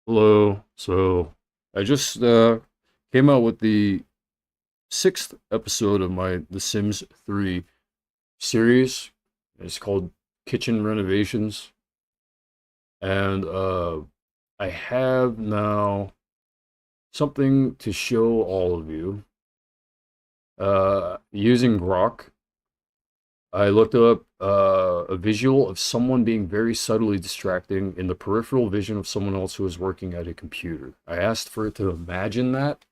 Hello. So I just came out with the sixth episode of my The Sims 3 series. It's called Kitchen Renovations. And I have now something to show all of you. Using GROK, I looked up a visual of someone being very subtly distracting in the peripheral vision of someone else who is working at a computer. I asked for it to imagine that.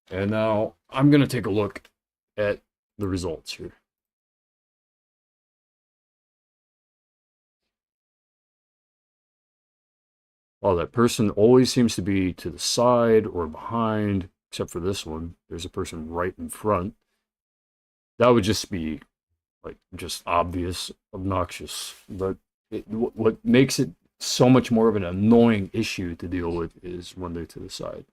And now I'm going to take a look at the results here. Oh, that person always seems to be to the side or behind, except for this one. There's a person right in front. That would just be like just obvious, obnoxious. But what makes it so much more of an annoying issue to deal with is when they're to the side.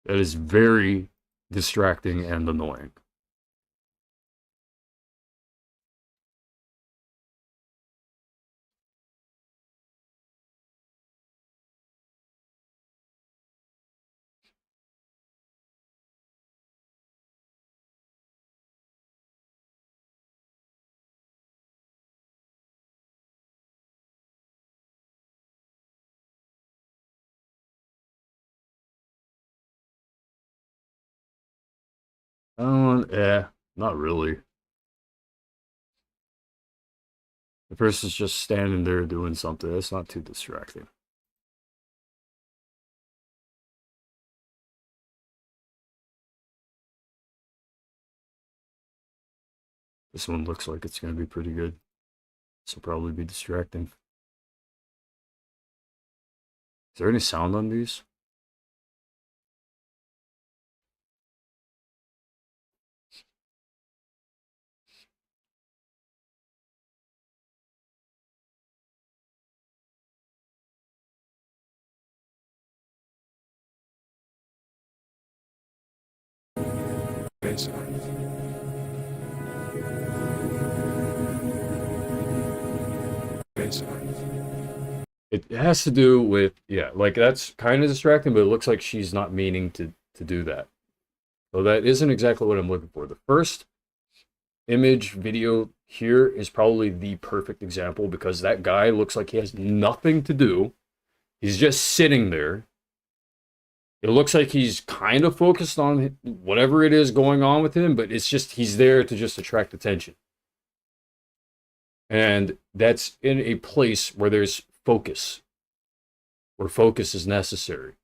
That is very distracting and annoying. Not really. The person's just standing there doing something. That's not too distracting. This one looks like it's going to be pretty good. This will probably be distracting. Is there any sound on these? It has to do with, yeah, like that's kind of distracting, but it looks like she's not meaning to do that. So that isn't exactly what I'm looking for. The first image video here is probably the perfect example because that guy looks like he has nothing to do. He's just sitting there. It looks like he's kind of focused on whatever it is going on with him, but it's just he's there to just attract attention. And that's in a place where there's focus, where focus is necessary.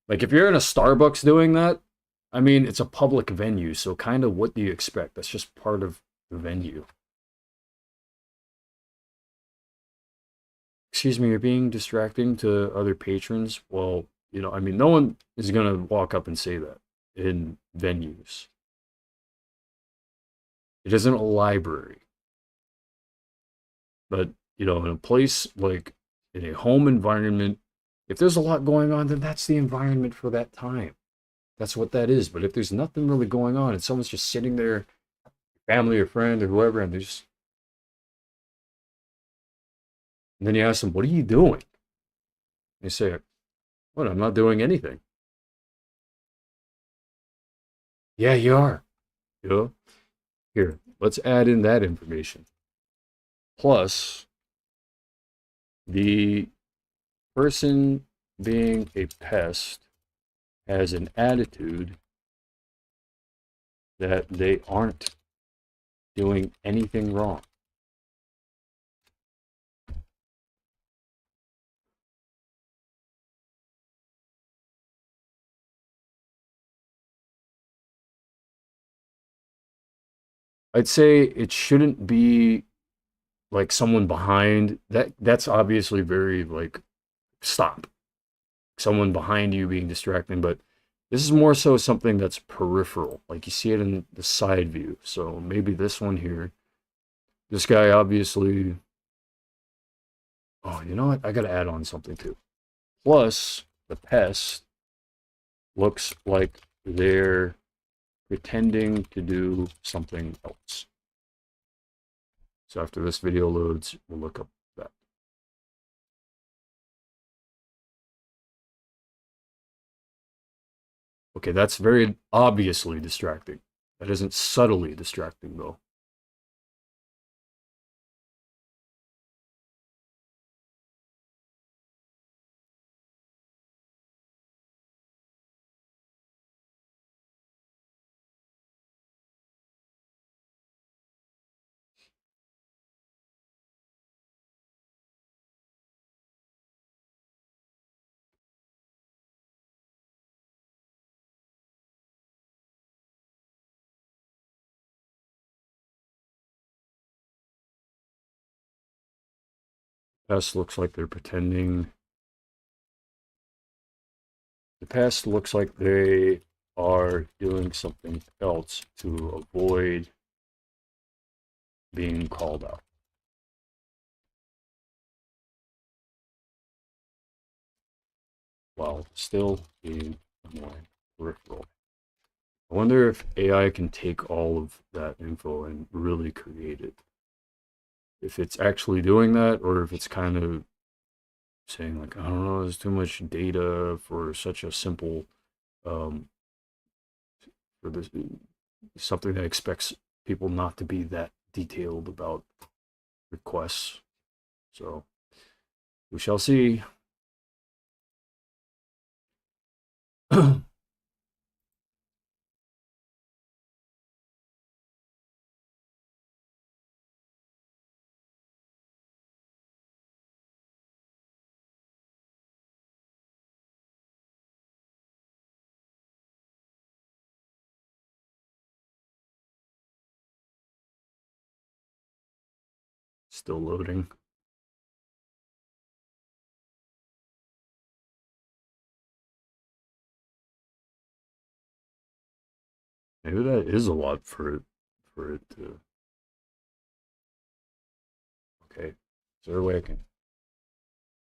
Like if you're in a Starbucks doing that, I mean, it's a public venue, so kind of what do you expect? That's just part of the venue. Excuse me, you're being distracting to other patrons. Well, I mean, no one is going to walk up and say that in venues. It isn't a library. But, in a place like in a home environment, if there's a lot going on, then that's the environment for that time. That's what that is. But if there's nothing really going on and someone's just sitting there, family or friend or whoever, and then you ask them, "What are you doing?" They say, "What? I'm not doing anything." Yeah, you are. You know. Here, let's add in that information. Plus, the person being a pest has an attitude that they aren't doing anything wrong. I'd say it shouldn't be like someone behind that's obviously very like stop. Someone behind you being distracting, but this is more so something that's peripheral. Like you see it in the side view. So maybe this one here. This guy obviously Oh, you know what? I gotta add on something too. Plus, the pest looks like they're pretending to do something else. So after this video loads, we'll look up that. Okay, that's very obviously distracting. That isn't subtly distracting, though. Pest looks like they're pretending. The pest looks like they are doing something else to avoid being called out. While still being annoying peripheral. I wonder if AI can take all of that info and really create it. If it's actually doing that, or if it's kind of saying like, I don't know, there's too much data for such a simple, um, for this something that expects people not to be that detailed about requests. So we shall see. Still loading. Maybe that is a lot for it to. Okay, is there a way I can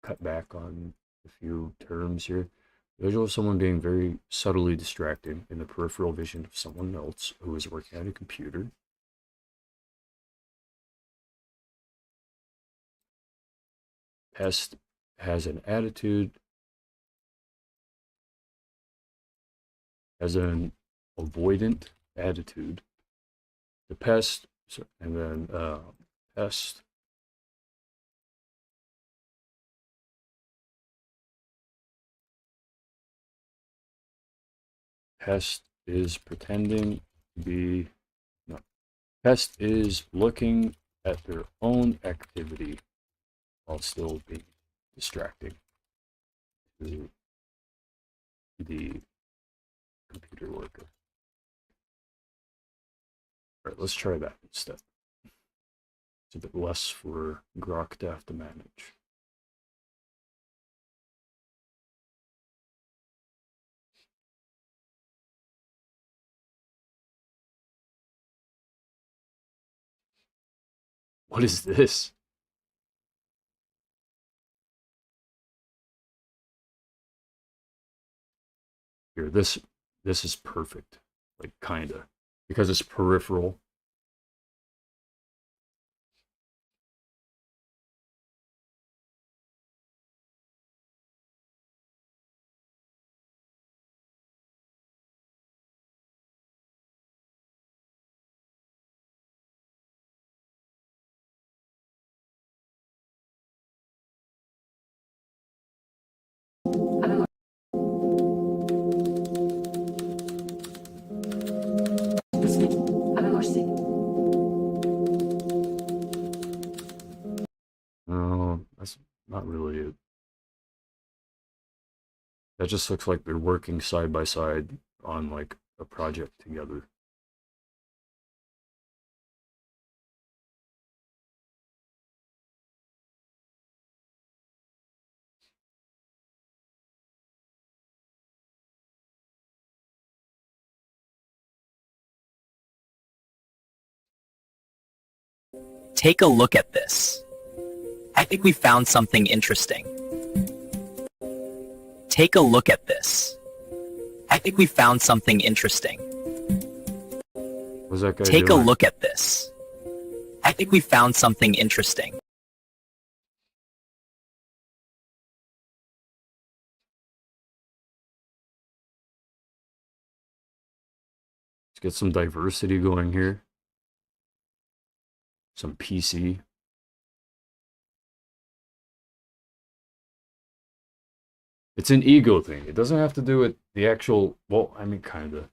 cut back on a few terms here? Visual of someone being very subtly distracting in the peripheral vision of someone else who is working at a computer. Pest has an attitude, has an avoidant attitude. The pest, and then pest pest is pretending to be no. Pest is looking at their own activity while still being distracting to the computer worker. All right, let's try that instead. It's a bit less for GROK to have to manage. What is this? Here, this is perfect. Like kinda. Because it's peripheral. No, that's not really it. That just looks like they're working side by side on like a project together. Take a look at this. I think we found something interesting. Take a look at this. I think we found something interesting. What's that guy Take a doing? look at this. I think we found something interesting. Let's get some diversity going here. Some PC. It's an ego thing. It doesn't have to do with the actual, well, I mean, kind of.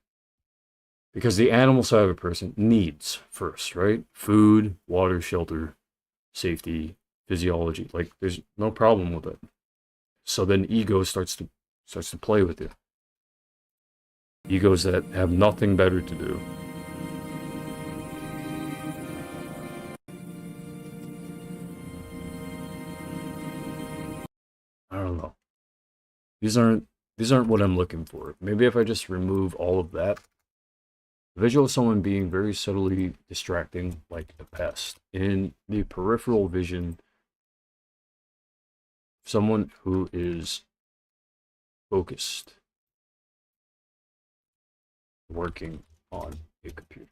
Because the animal side of a person needs first, right? Food, water, shelter, safety, physiology. Like, there's no problem with it. So then ego starts to play with you. Egos that have nothing better to do. I don't know. These aren't what I'm looking for. Maybe if I just remove all of that. The visual of someone being very subtly distracting, like a pest. In the peripheral vision, someone who is focused, working on a computer.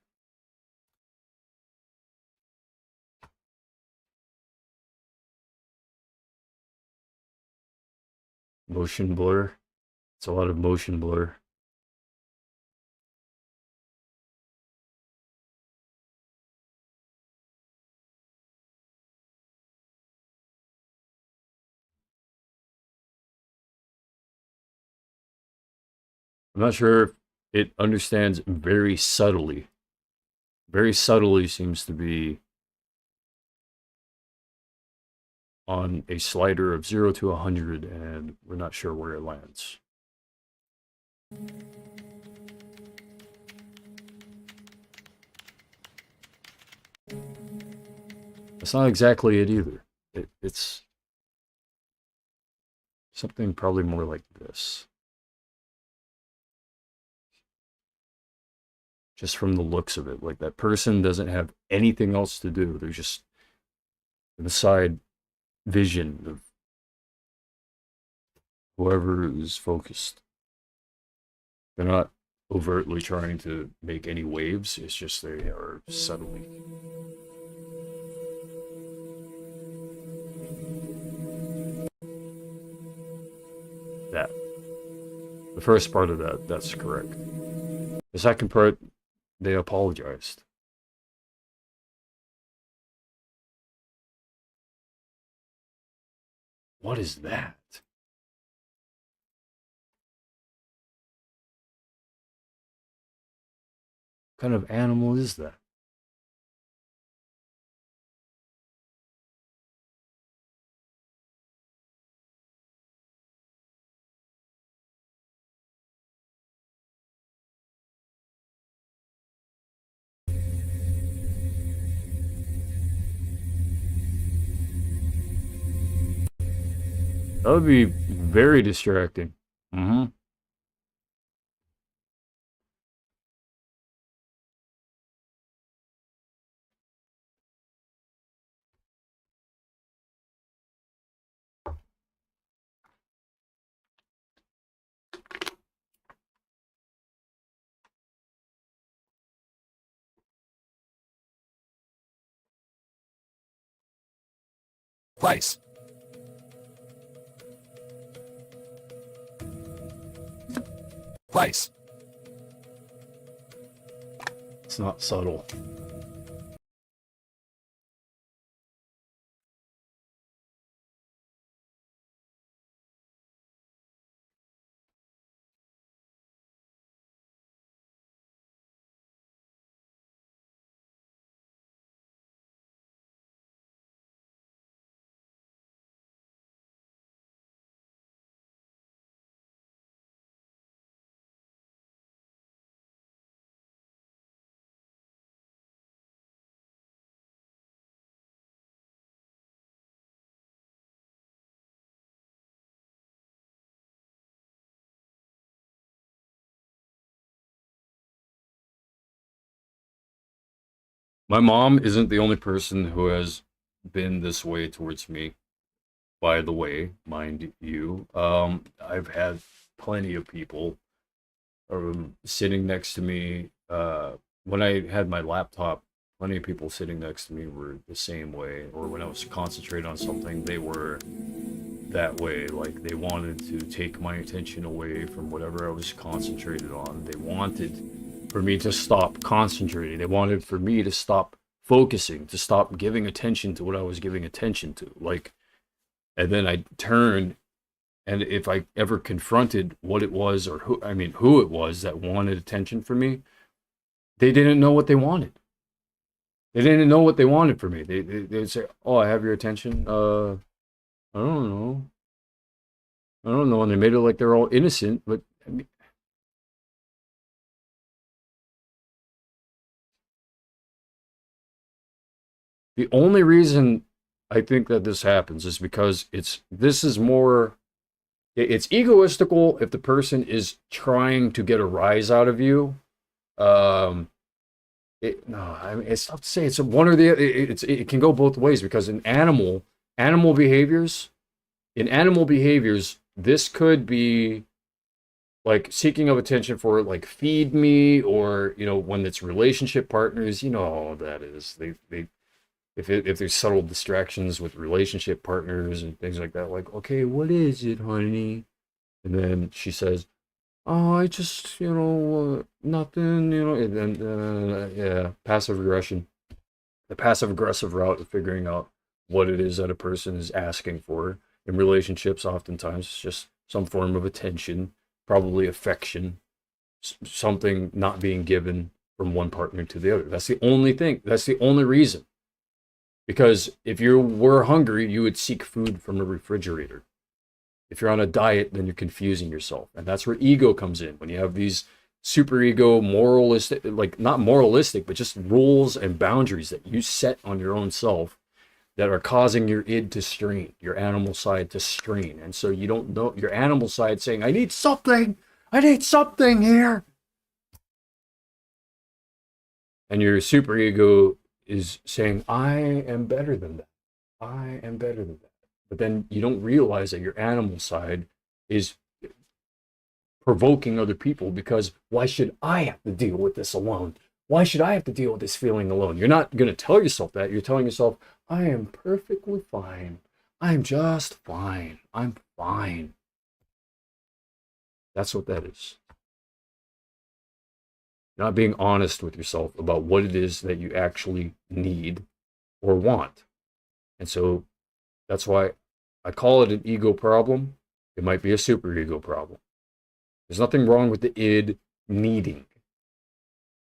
Motion blur. It's a lot of motion blur. I'm not sure if it understands very subtly. Very subtly seems to be on a slider of 0 to 100, and we're not sure where it lands. That's not exactly it either. It's something probably more like this. Just from the looks of it, like that person doesn't have anything else to do. They're just the side vision of whoever is focused. They're not overtly trying to make any waves. It's just they are subtly. That. The first part of that, that's correct. The second part, they apologized. What is that? What kind of animal is that? That would be very distracting. Mm-hmm. Place. Place. It's not subtle. My mom isn't the only person who has been this way towards me. by the way, mind you. I've had plenty of people sitting next to me. When I had my laptop, plenty of people sitting next to me were the same way. Or when I was concentrating on something, they were that way. Like they wanted to take my attention away from whatever I was concentrated on. They wanted for me to stop concentrating. They wanted for me to stop focusing, to stop giving attention to what I was giving attention to. Like, and then I turned, and if I ever confronted what it was or who it was that wanted attention from me, they didn't know what they wanted. They didn't know what they wanted from me. They'd say, "Oh, I have your attention." I don't know. I don't know. And they made it like they're all innocent, but I mean, the only reason I think that this happens is because this is more it's egoistical if the person is trying to get a rise out of you. Um, no, I mean it's tough to say. It's one or the it can go both ways because animal behaviors this could be like seeking of attention for like feed me or when it's relationship partners, how that is. They if there's subtle distractions with relationship partners and things like that, like, okay, what is it, honey? And then she says, oh, I just, nothing, and then, yeah, passive aggression. The passive aggressive route of figuring out what it is that a person is asking for in relationships, oftentimes, it's just some form of attention, probably affection, something not being given from one partner to the other. That's the only thing. That's the only reason. Because if you were hungry, you would seek food from a refrigerator. If you're on a diet, then you're confusing yourself. And that's where ego comes in. When you have these super ego, moralistic, like not moralistic, but just rules and boundaries that you set on your own self that are causing your id to strain, your animal side to strain. And so you don't know your animal side saying, I need something here. And your super ego is saying, I am better than that. I am better than that. But then you don't realize that your animal side is provoking other people because why should I have to deal with this alone? Why should I have to deal with this feeling alone? You're not going to tell yourself that. You're telling yourself, I am perfectly fine. I'm just fine. I'm fine. That's what that is. You're not being honest with yourself about what it is that you actually need or want. And so that's why I call it an ego problem. It might be a superego problem. There's nothing wrong with the id needing.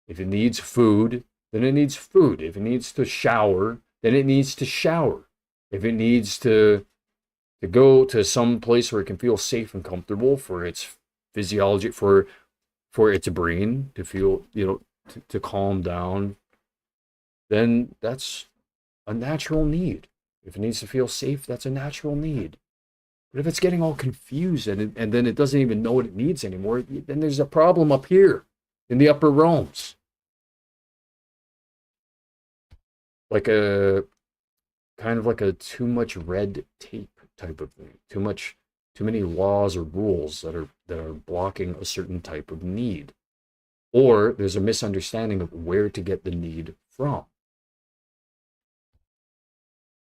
If it needs food, then it needs food. If it needs to shower, then it needs to shower. If it needs to go to some place where it can feel safe and comfortable for its physiology, for its brain to feel, to calm down, then that's a natural need. If it needs to feel safe, that's a natural need. But if it's getting all confused and then it doesn't even know what it needs anymore, then there's a problem up here in the upper realms. Like a kind of like a too much red tape type of thing. Too many laws or rules that are blocking a certain type of need. Or there's a misunderstanding of where to get the need from.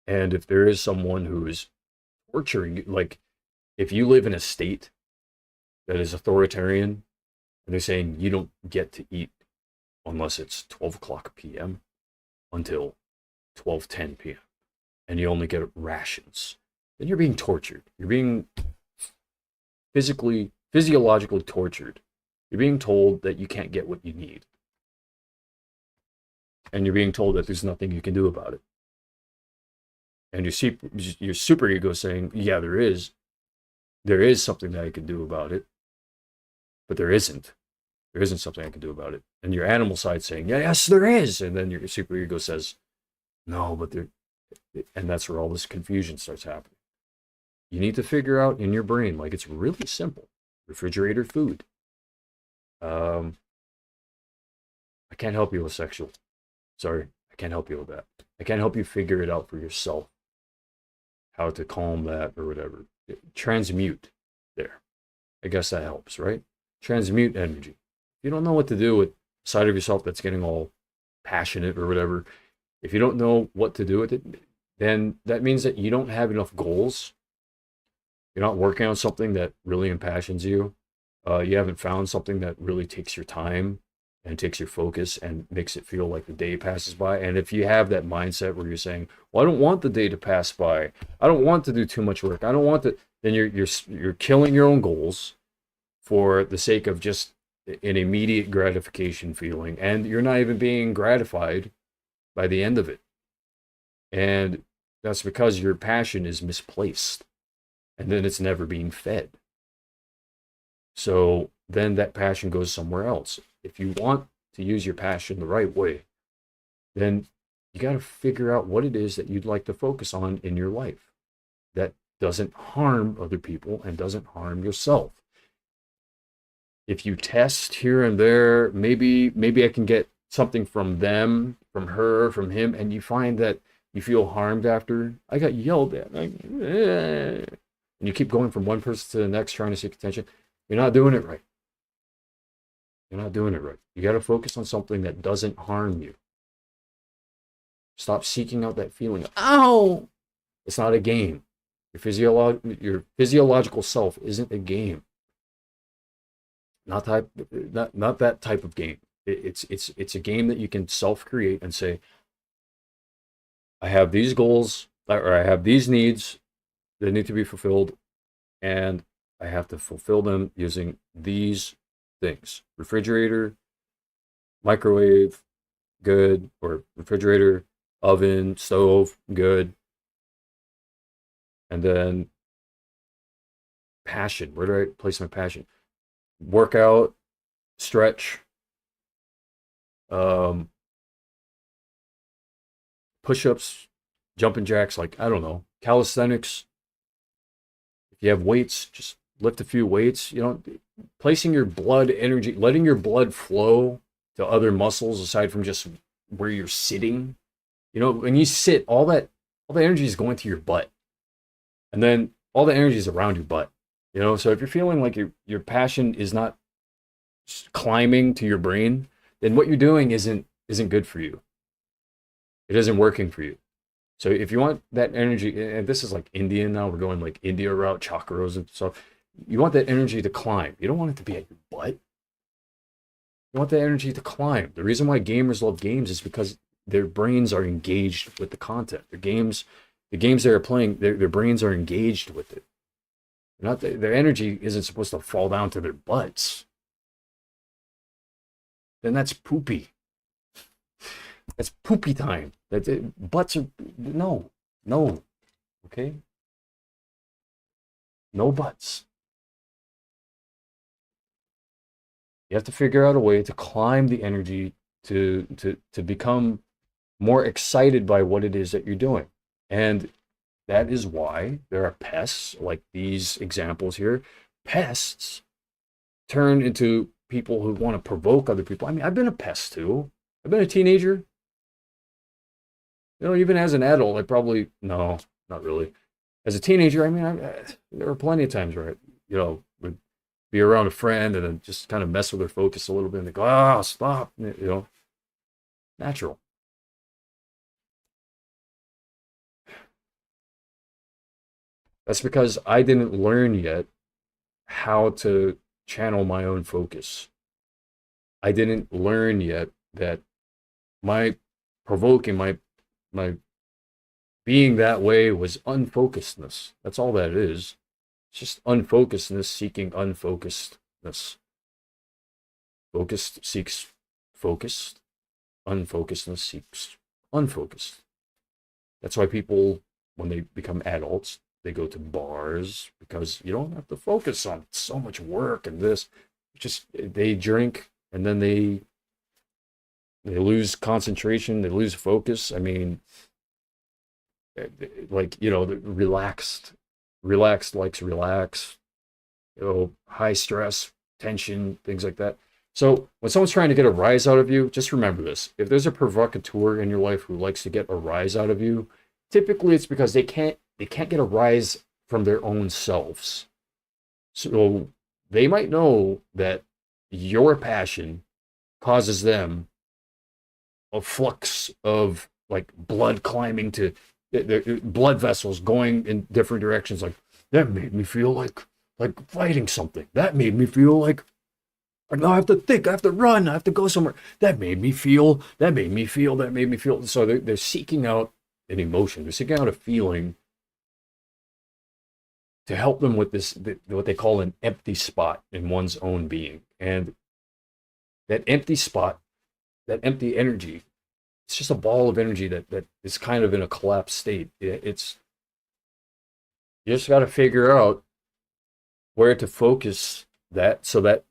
And if there is someone who is torturing you, like if you live in a state that is authoritarian and they're saying you don't get to eat unless it's 12 o'clock p.m. until 12:10 p.m. and you only get rations, then you're being tortured. You're being physiologically tortured. You're being told that you can't get what you need. And you're being told that there's nothing you can do about it. And your super ego saying, yeah, there is. There is something that I can do about it. But there isn't. There isn't something I can do about it. And your animal side saying, yeah, yes, there is. And then your super ego says, no, but there. And that's where all this confusion starts happening. You need to figure out in your brain, like it's really simple. Refrigerator food. I can't help you with sexual. Sorry, I can't help you with that. I can't help you figure it out for yourself. how to calm that or whatever. Transmute there. I guess that helps, right? Transmute energy. If you don't know what to do with a side of yourself that's getting all passionate or whatever, if you don't know what to do with it, then that means that you don't have enough goals. You're not working on something that really impassions you. You haven't found something that really takes your time and takes your focus and makes it feel like the day passes by. And if you have that mindset where you're saying, "Well, I don't want the day to pass by. I don't want to do too much work. I don't want to," then you're killing your own goals for the sake of just an immediate gratification feeling, and you're not even being gratified by the end of it. And that's because your passion is misplaced, and then it's never being fed. So then that passion goes somewhere else. If you want to use your passion the right way, then you got to figure out what it is that you'd like to focus on in your life that doesn't harm other people and doesn't harm yourself. If you test here and there, maybe I can get something from them, from her, from him, and you find that you feel harmed after. I got yelled at. And you keep going from one person to the next trying to seek attention. You're not doing it right. You're not doing it right. You got to focus on something that doesn't harm you. Stop seeking out that feeling. Ow! It's not a game. Your physiological self isn't a game. Not that type of game. It's a game that you can self-create and say, I have these goals, or I have these needs that need to be fulfilled, and I have to fulfill them using these things. Refrigerator, microwave, good, or refrigerator, oven, stove, good. And then passion. Where do I place my passion? Workout, stretch, push-ups, jumping jacks, like, I don't know, calisthenics. If you have weights, just lift a few weights. You know, placing your blood energy, letting your blood flow to other muscles aside from just where you're sitting. You know, when you sit, all the energy is going to your butt, and then all the energy is around your butt. You know, so if you're feeling like your passion is not climbing to your brain, then what you're doing isn't good for you. It isn't working for you. So if you want that energy, and this is like Indian now, we're going like India route, chakras and stuff. You want that energy to climb. You don't want it to be at your butt. You want that energy to climb. The reason why gamers love games is because their brains are engaged with the content. The games they're playing, their brains are engaged with it. Not their energy isn't supposed to fall down to their butts. Then that's poopy. That's poopy time. Butts are no, okay? No butts. You have to figure out a way to climb the energy to become more excited by what it is that you're doing. And that is why there are pests, like these examples here. Pests turn into people who want to provoke other people. I mean, I've been a pest too. I've been a teenager. You know, even as an adult, no, not really. As a teenager, I mean, there were plenty of times where would be around a friend and then just kind of mess with their focus a little bit and they go, stop, natural. That's because I didn't learn yet how to channel my own focus. I didn't learn yet that my provoking, my being that way was unfocusedness. That's all that it is. It's just unfocusedness seeking unfocusedness. Focused seeks focused. Unfocusedness seeks unfocused. That's why people, when they become adults, they go to bars because you don't have to focus on so much work and this. Just they drink and then they lose concentration, they lose focus. I mean, like, relaxed likes relax, high stress, tension, things like that. So when someone's trying to get a rise out of you, just remember this. If there's a provocateur in your life who likes to get a rise out of you, typically it's because they can't they can't get a rise from their own selves. So they might know that your passion causes them a flux of like blood climbing to the blood vessels going in different directions. Like that made me feel like fighting something. That made me feel like now I have to think. I have to run. I have to go somewhere. That made me feel. That made me feel. That made me feel. So they're seeking out an emotion. They're seeking out a feeling to help them with this, what they call an empty spot in one's own being. And that empty spot, that empty energy, it's just a ball of energy that is kind of in a collapsed state. It's you just got to figure out where to focus that so that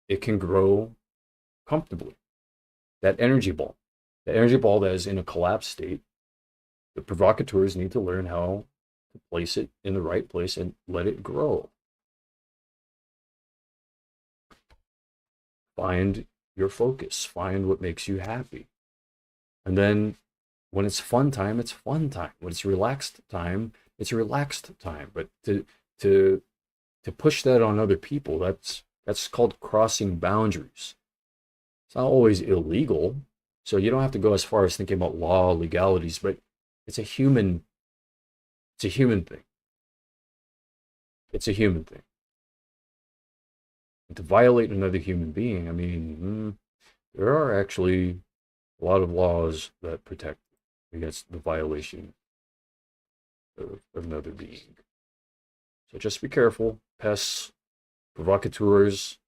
it can grow comfortably. That energy ball that is in a collapsed state. The provocateurs need to learn how to place it in the right place and let it grow. Find your focus. Find what makes you happy. And then when it's fun time, it's fun time. When it's relaxed time, it's relaxed time. But to push that on other people, that's called crossing boundaries. It's not always illegal. So you don't have to go as far as thinking about law, legalities, but it's a human it's a human thing. It's a human thing. And to violate another human being, I mean, there are actually a lot of laws that protect against the violation of another being. So just be careful. Pests, provocateurs,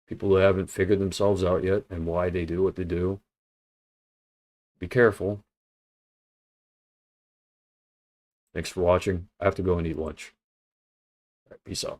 people who haven't figured themselves out yet and why they do what they do. Be careful. Thanks for watching. I have to go and eat lunch. All right, peace out.